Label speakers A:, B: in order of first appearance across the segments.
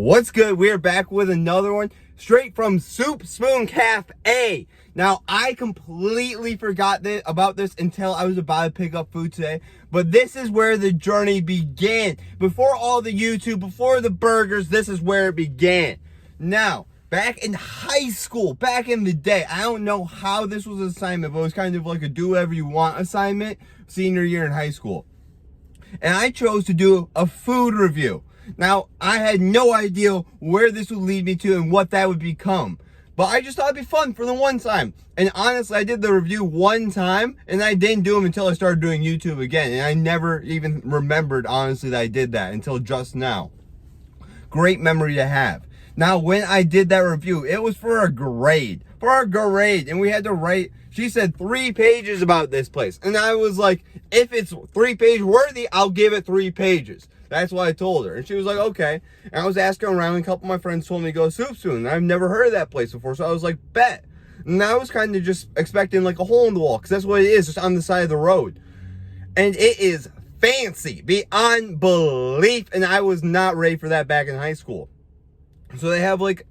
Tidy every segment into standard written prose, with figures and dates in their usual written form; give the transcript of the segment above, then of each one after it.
A: What's good? We're back with another one straight from Soup Spoon Cafe. Now, I completely forgot about this until I was about to pick up food today, but this is where the journey began. Before all the YouTube, before the burgers, this is where it began. Now, back in high school, back in the day, I don't know how this was an assignment, but it was kind of like a do whatever you want assignment, senior year in high school. And I chose to do a food review. Now, I had no idea where this would lead me to and what that would become. But I just thought it'd be fun for the one time. And honestly, I did the review one time, and I didn't do them until I started doing YouTube again. And I never even remembered, honestly, that I did that until just now. Great memory to have. Now, when I did that review, it was for a grade. For our grade. And we had to write, she said 3 pages about this place. And I was like, if it's 3-page worthy, I'll give it 3 pages. That's what I told her. And she was like, okay. And I was asking around, and a couple of my friends told me to go to Soup Spoon. And I've never heard of that place before. So I was like, bet. And I was kind of just expecting like a hole in the wall, because that's what it is, just on the side of the road. And it is fancy beyond belief. And I was not ready for that back in high school. So they have like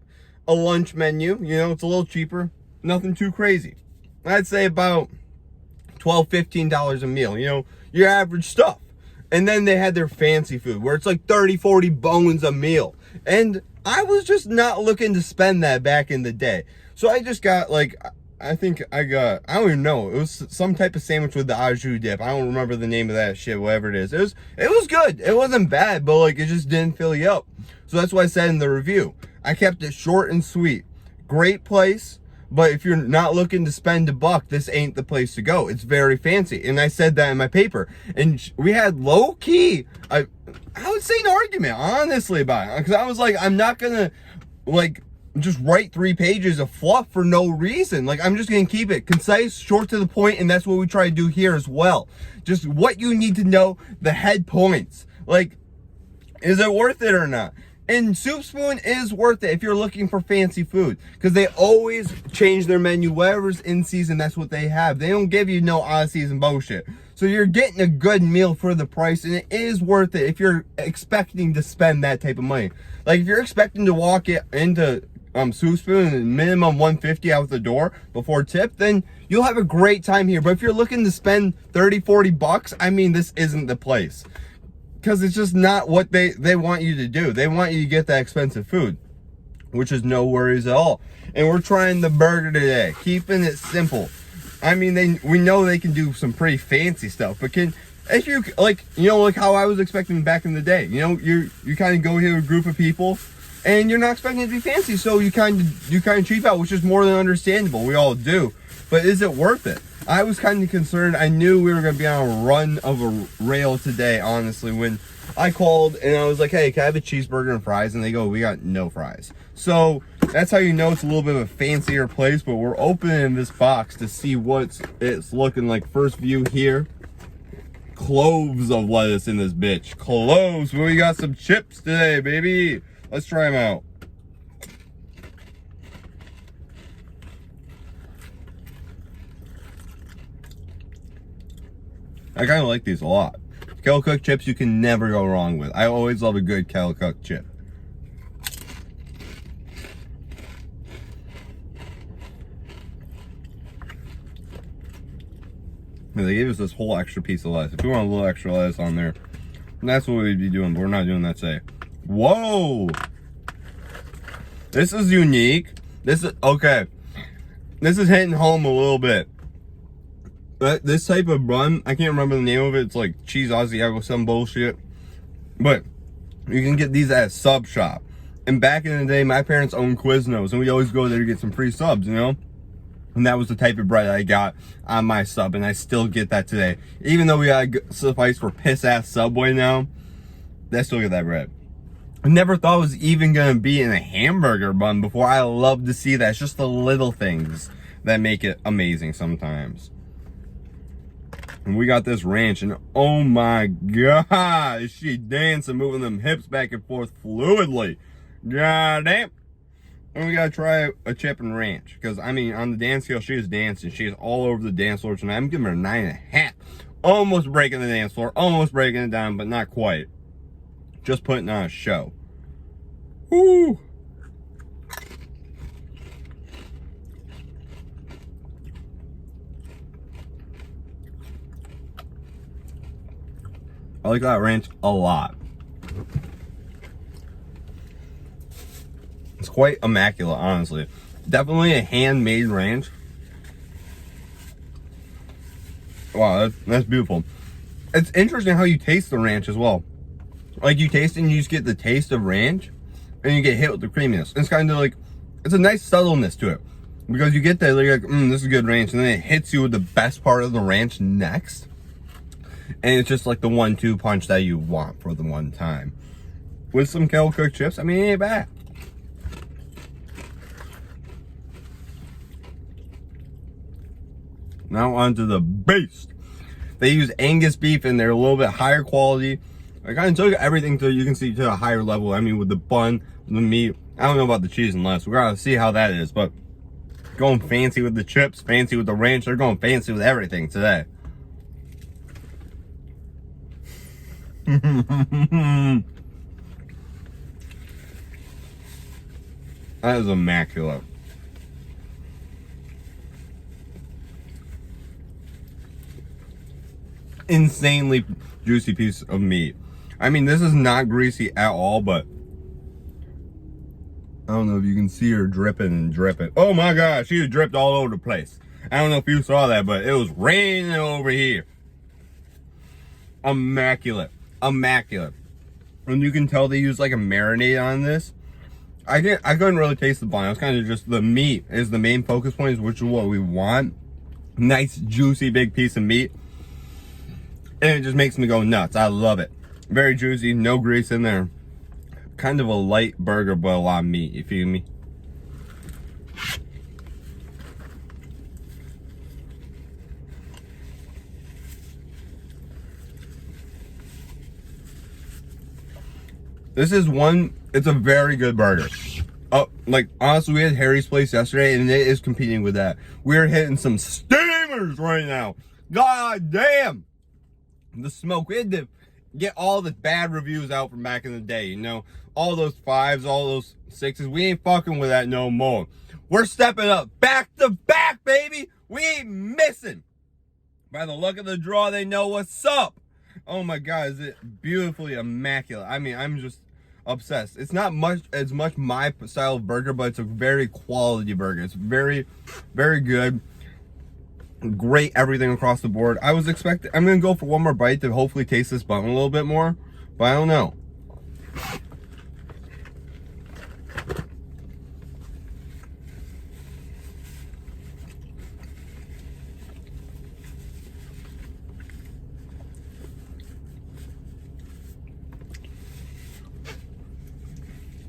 A: a lunch menu. You know, it's a little cheaper. Nothing too crazy. I'd say about $12, $15 a meal. You know, your average stuff. And then they had their fancy food where it's like 30, 40 bones a meal. And I was just not looking to spend that back in the day. So I just got like, I don't even know. It was some type of sandwich with the au jus dip. I don't remember the name of that shit, whatever it is. It was good. It wasn't bad, but like it just didn't fill you up. So that's what I said in the review. I kept it short and sweet. Great place. But if you're not looking to spend $1, this ain't the place to go. It's very fancy. And I said that in my paper. And we had low key, I would say an argument, honestly, about it. Because I was like, I'm not going to, like, just write 3 pages of fluff for no reason. Like, I'm just going to keep it concise, short to the point, and that's what we try to do here as well. Just what you need to know, the head points. Like, is it worth it or not? And Soup Spoon is worth it if you're looking for fancy food, because they always change their menu. Whatever's in season, that's what they have. They don't give you no out-of-season bullshit. So you're getting a good meal for the price, and it is worth it if you're expecting to spend that type of money. Like, if you're expecting to walk into Soup Spoon and minimum $150 out the door before tip, then you'll have a great time here. But if you're looking to spend $30, $40, I mean, this isn't the place. Because it's just not what they want you to do. They want you to get that expensive food, which is no worries at all. And we're trying the burger today, keeping it simple. I mean, we know they can do some pretty fancy stuff, but if you like, you know, like how I was expecting back in the day. You know, you kind of go here with a group of people, and you're not expecting it to be fancy, so you kind of cheap out, which is more than understandable. We all do, but is it worth it? I was kind of concerned. I knew we were going to be on a run of a rail today, honestly, when I called and I was like, hey, can I have a cheeseburger and fries? And they go, we got no fries. So that's how you know it's a little bit of a fancier place, but we're opening this box to see what it's looking like. First view here. Cloves of lettuce in this bitch. Cloves. We got some chips today, baby. Let's try them out. I kind of like these a lot. Kettle cooked chips you can never go wrong with. I always love a good kettle cooked chip. And they gave us this whole extra piece of lettuce. If we want a little extra lettuce on there, that's what we'd be doing, but we're not doing that today. Whoa! This is unique. Okay. This is hitting home a little bit. But this type of bun, I can't remember the name of it. It's like cheese Asiago, some bullshit. But you can get these at a sub shop. And back in the day, my parents owned Quiznos, and we always go there to get some free subs, you know? And that was the type of bread I got on my sub, and I still get that today. Even though we got suffice for piss-ass Subway now, I still get that bread. I never thought it was even going to be in a hamburger bun before. I love to see that. It's just the little things that make it amazing sometimes. And we got this ranch, and oh my god, is she dancing, moving them hips back and forth fluidly. God damn. And we gotta try a chip and ranch, because I mean, on the dance scale, she is dancing. She is all over the dance floor tonight. I'm giving her a 9.5. Almost breaking the dance floor, almost breaking it down, but not quite. Just putting on a show. Woo! I like that ranch a lot. It's quite immaculate, honestly. Definitely a handmade ranch. Wow, that's beautiful. It's interesting how you taste the ranch as well. Like, you taste it and you just get the taste of ranch, and you get hit with the creaminess. It's kind of like, it's a nice subtleness to it. Because you get that, you're like, this is good ranch, and then it hits you with the best part of the ranch next. And it's just like the 1-2 punch that you want for the one time. With some kettle cooked chips, I mean, it ain't bad. Now onto the beast. They use Angus beef and they're a little bit higher quality. I kind of took everything to, you can see, to a higher level. I mean, with the bun, the meat. I don't know about the cheese and lettuce. We're gonna see how that is, but going fancy with the chips, fancy with the ranch. They're going fancy with everything today. That is immaculate. Insanely juicy piece of meat. I mean, this is not greasy at all, but I don't know if you can see her dripping and dripping. Oh my gosh, she dripped all over the place. I don't know if you saw that, but it was raining over here. Immaculate. Immaculate. And you can tell they use like a marinade on this. I couldn't really taste the bun. It was kind of just the meat is the main focus point, which is what we want. Nice, juicy, big piece of meat. And it just makes me go nuts. I love it. Very juicy, no grease in there. Kind of a light burger, but a lot of meat, you feel me? This is one, it's a very good burger. Like, honestly, we had Harry's Place yesterday, and it is competing with that. We're hitting some steamers right now. God damn! The smoke. We had to get all the bad reviews out from back in the day, you know? All those 5s, all those 6s. We ain't fucking with that no more. We're stepping up. Back to back, baby! We ain't missing. By the look of the draw, they know what's up. Oh my God, is it beautifully immaculate. I mean, I'm just obsessed. It's not much as much my style of burger, but it's a very quality burger. It's very, very good. Great everything across the board. I'm gonna go for one more bite to hopefully taste this bun a little bit more, but I don't know.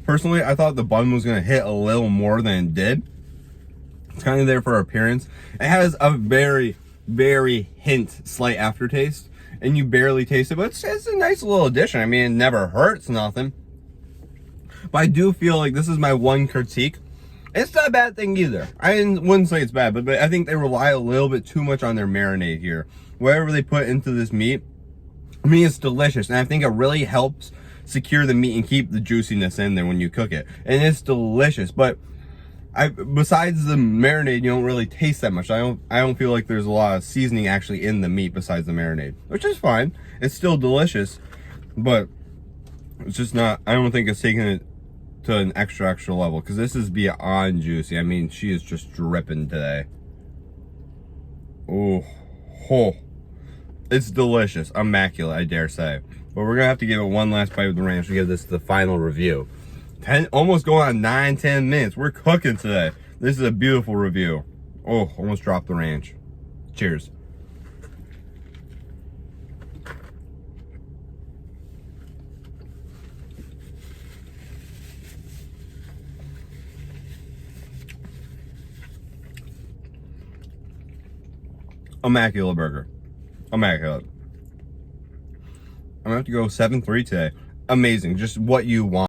A: Personally, I thought the bun was gonna hit a little more than it did. It's kind of there for appearance. It has a very, very slight aftertaste, and you barely taste it, but it's a nice little addition. I mean, it never hurts nothing. But I do feel like this is my one critique. It's not a bad thing either. I wouldn't say it's bad, but I think they rely a little bit too much on their marinade here. Whatever they put into this meat, I mean, it's delicious, and I think it really helps secure the meat and keep the juiciness in there when you cook it. And it's delicious, but besides the marinade, you don't really taste that much. I don't feel like there's a lot of seasoning actually in the meat besides the marinade, which is fine. It's still delicious, but it's just not, I don't think it's taking it to an extra level, because this is beyond juicy. I mean, she is just dripping today. Oh, it's delicious, immaculate, I dare say. But we're gonna have to give it one last bite with the ranch to give this the final review. Almost going on 9-10 minutes. We're cooking today. This is a beautiful review. Oh, almost dropped the ranch. Cheers. Immaculate burger. Immaculate. I'm gonna have to go 7-3 today. Amazing. Just what you want.